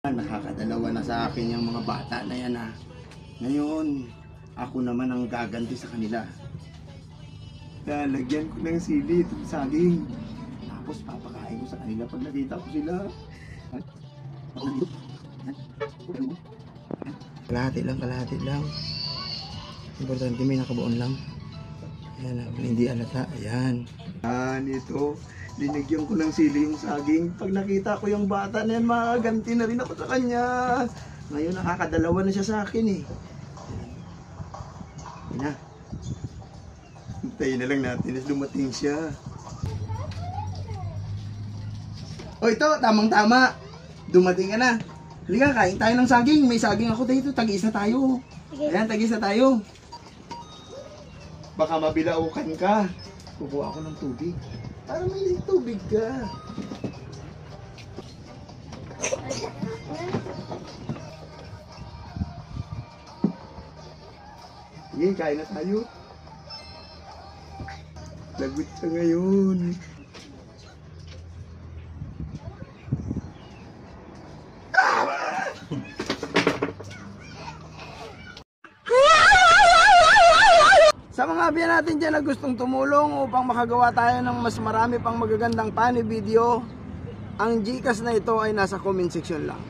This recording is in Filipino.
Nakakadalawa na sa akin yung mga bata na yan ha. Ngayon, ako naman ang gaganti sa kanila. Lalagyan ko ng sili itong saging. Tapos papakain ko sa kanila pag nakita ko sila. Kalahati lang. Importante may nakabuon lang. Ayan, hindi alata. Ayan. Ito. Linigyan ko ng sili yung saging. Pag nakita ko yung bata na yan, makaganti na rin ako sa kanya. Ngayon, nakakadalawa na siya sa akin eh. Ayan na. Hintayin na lang natin na dumating siya. O ito, tamang-tama. Dumating ka na. Halika, kain tayo ng saging. May saging ako dito. Tag-isa tayo. Ayan, tag-isa tayo. Baka mabilaukan ka. Kukuha ako ng tubig. Para may tubig ka. Sige, kain na tayo. Lagot siya ngayon. Sa mga biyan natin dyan na gustong tumulong upang makagawa tayo ng mas marami pang magagandang funny video, ang GCash na ito ay nasa comment section lang.